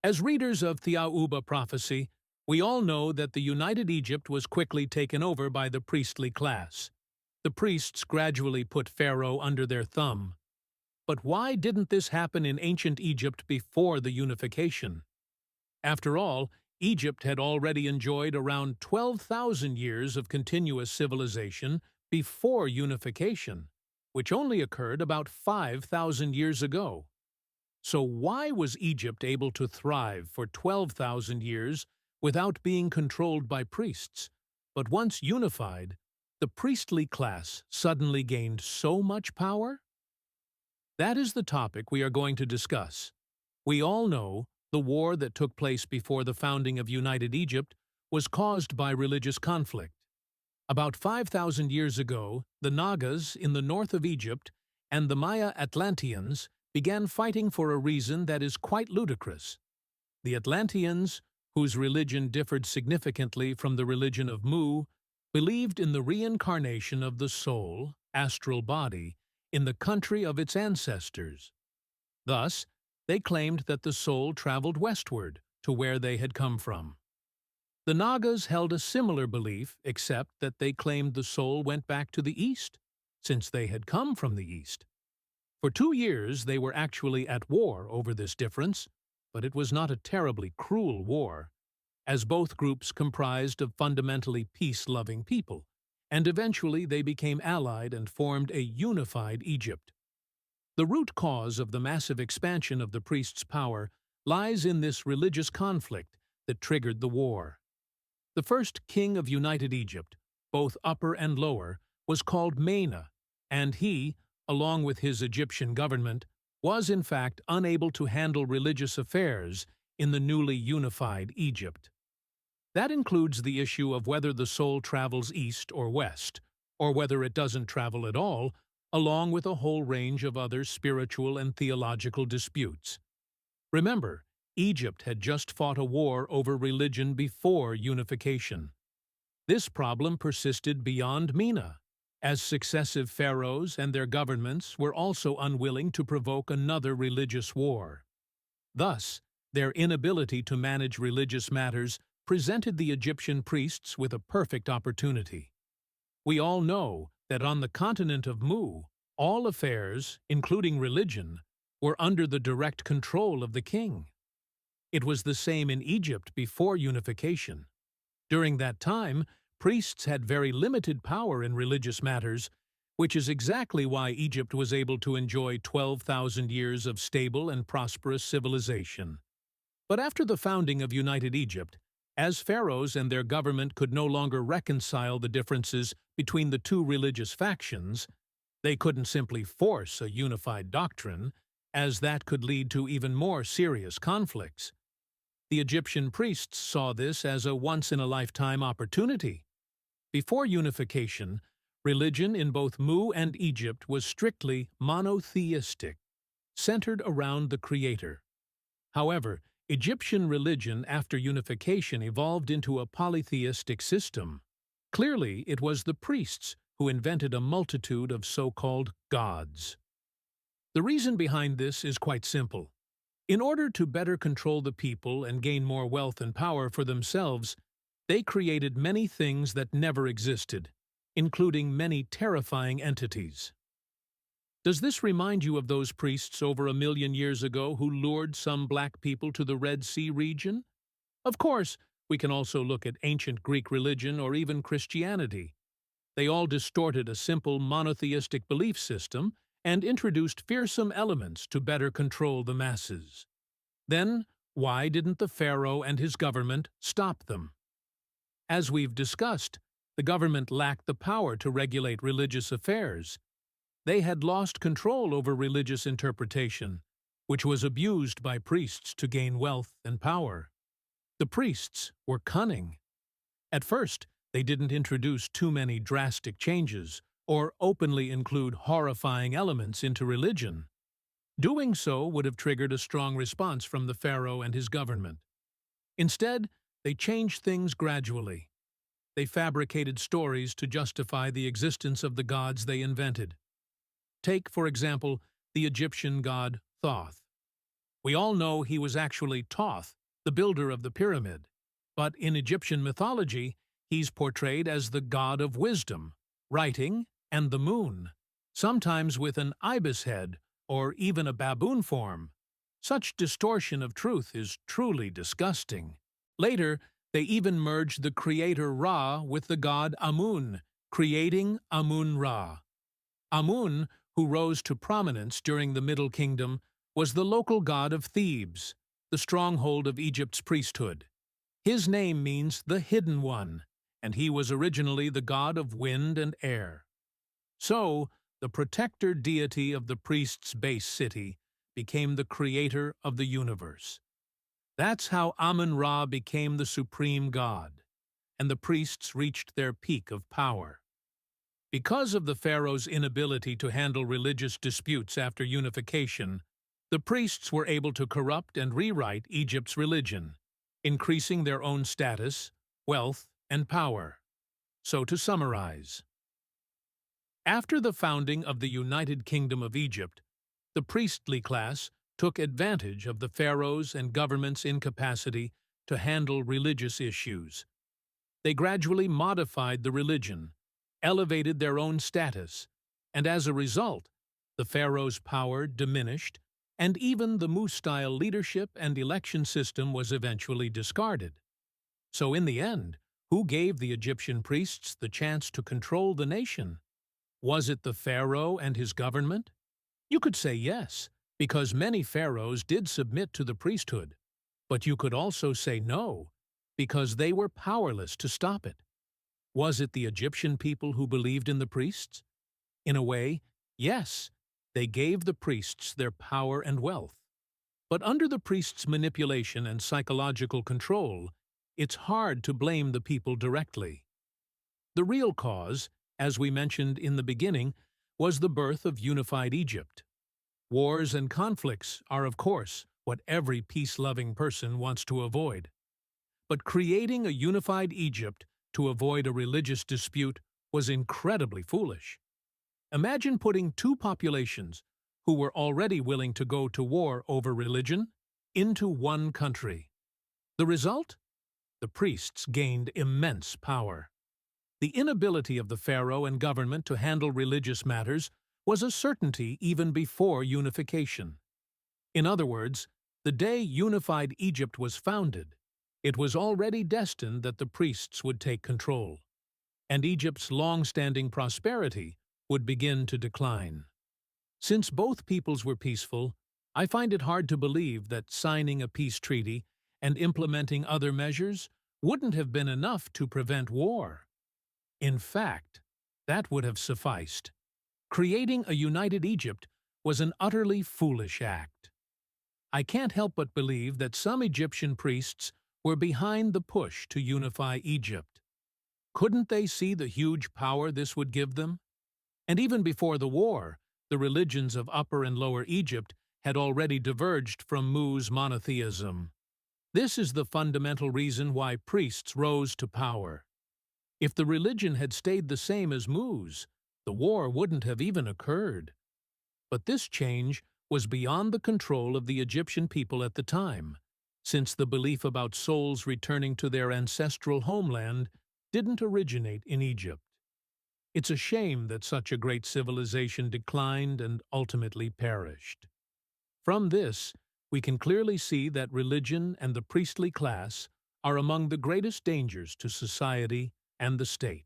As readers of Thiauba prophecy, we all know that the United Egypt was quickly taken over by the priestly class. The priests gradually put Pharaoh under their thumb. But why didn't this happen in ancient Egypt before the unification? After all, Egypt had already enjoyed around 12,000 years of continuous civilization before unification, which only occurred about 5,000 years ago. So why was Egypt able to thrive for 12,000 years without being controlled by priests? But once unified, the priestly class suddenly gained so much power? That is the topic we are going to discuss. We all know the war that took place before the founding of United Egypt was caused by religious conflict. About 5,000 years ago, the Nagas in the north of Egypt and the Maya Atlanteans began fighting for a reason that is quite ludicrous. The Atlanteans, whose religion differed significantly from the religion of Mu, believed in the reincarnation of the soul, astral body, in the country of its ancestors. Thus, they claimed that the soul traveled westward to where they had come from. The Nagas held a similar belief, except that they claimed the soul went back to the east, since they had come from the east. For 2 years they were actually at war over this difference, but it was not a terribly cruel war, as both groups comprised of fundamentally peace-loving people, and eventually they became allied and formed a unified Egypt. The root cause of the massive expansion of the priests' power lies in this religious conflict that triggered the war. The first king of United Egypt, both upper and lower, was called Mena, and he, along with his Egyptian government, was in fact unable to handle religious affairs in the newly unified Egypt. That includes the issue of whether the soul travels east or west, or whether it doesn't travel at all, along with a whole range of other spiritual and theological disputes. Remember, Egypt had just fought a war over religion before unification. This problem persisted beyond Mena, as successive pharaohs and their governments were also unwilling to provoke another religious war. Thus, their inability to manage religious matters presented the Egyptian priests with a perfect opportunity. We all know that on the continent of Mu, all affairs, including religion, were under the direct control of the king. It was the same in Egypt before unification. During that time, priests had very limited power in religious matters, which is exactly why Egypt was able to enjoy 12,000 years of stable and prosperous civilization. But after the founding of United Egypt, as pharaohs and their government could no longer reconcile the differences between the two religious factions, they couldn't simply force a unified doctrine, as that could lead to even more serious conflicts. The Egyptian priests saw this as a once-in-a-lifetime opportunity. Before unification, religion in both Mu and Egypt was strictly monotheistic, centered around the Creator. However, Egyptian religion after unification evolved into a polytheistic system. Clearly, it was the priests who invented a multitude of so-called gods. The reason behind this is quite simple. In order to better control the people and gain more wealth and power for themselves, they created many things that never existed, including many terrifying entities. Does this remind you of those priests over 1,000,000 years ago who lured some black people to the Red Sea region? Of course, we can also look at ancient Greek religion or even Christianity. They all distorted a simple monotheistic belief system and introduced fearsome elements to better control the masses. Then, why didn't the pharaoh and his government stop them? As we've discussed, the government lacked the power to regulate religious affairs. They had lost control over religious interpretation, which was abused by priests to gain wealth and power. The priests were cunning. At first, they didn't introduce too many drastic changes or openly include horrifying elements into religion. Doing so would have triggered a strong response from the pharaoh and his government. Instead, they changed things gradually. They fabricated stories to justify the existence of the gods they invented. Take, for example, the Egyptian god Thoth. We all know he was actually Thoth, the builder of the pyramid. But in Egyptian mythology, he's portrayed as the god of wisdom, writing, and the moon, sometimes with an ibis head or even a baboon form. Such distortion of truth is truly disgusting. Later, they even merged the creator Ra with the god Amun, creating Amun-Ra. Amun, who rose to prominence during the Middle Kingdom, was the local god of Thebes, the stronghold of Egypt's priesthood. His name means the Hidden One, and he was originally the god of wind and air. So, the protector deity of the priest's base city became the creator of the universe. That's how Amun-Ra became the supreme god, and the priests reached their peak of power. Because of the pharaoh's inability to handle religious disputes after unification, the priests were able to corrupt and rewrite Egypt's religion, increasing their own status, wealth, and power. So to summarize, after the founding of the United Kingdom of Egypt, the priestly class took advantage of the pharaohs and government's incapacity to handle religious issues. They gradually modified the religion, elevated their own status, and as a result, the pharaoh's power diminished, and even the Mu-style leadership and election system was eventually discarded. So in the end, who gave the Egyptian priests the chance to control the nation? Was it the pharaoh and his government? You could say yes, because many pharaohs did submit to the priesthood. But you could also say no, because they were powerless to stop it. Was it the Egyptian people who believed in the priests? In a way, yes, they gave the priests their power and wealth. But under the priests' manipulation and psychological control, it's hard to blame the people directly. The real cause, as we mentioned in the beginning, was the birth of unified Egypt. Wars and conflicts are, of course, what every peace-loving person wants to avoid. But creating a unified Egypt to avoid a religious dispute was incredibly foolish. Imagine putting two populations, who were already willing to go to war over religion, into one country. The result? The priests gained immense power. The inability of the pharaoh and government to handle religious matters was a certainty even before unification. In other words, the day unified Egypt was founded, it was already destined that the priests would take control, and Egypt's long-standing prosperity would begin to decline. Since both peoples were peaceful, I find it hard to believe that signing a peace treaty and implementing other measures wouldn't have been enough to prevent war. In fact, that would have sufficed. Creating a united Egypt was an utterly foolish act. I can't help but believe that some Egyptian priests were behind the push to unify Egypt. Couldn't they see the huge power this would give them? And even before the war, the religions of Upper and Lower Egypt had already diverged from Mu's monotheism. This is the fundamental reason why priests rose to power. If the religion had stayed the same as Mu's, the war wouldn't have even occurred. But this change was beyond the control of the Egyptian people at the time, since the belief about souls returning to their ancestral homeland didn't originate in Egypt. It's a shame that such a great civilization declined and ultimately perished. From this, we can clearly see that religion and the priestly class are among the greatest dangers to society and the state.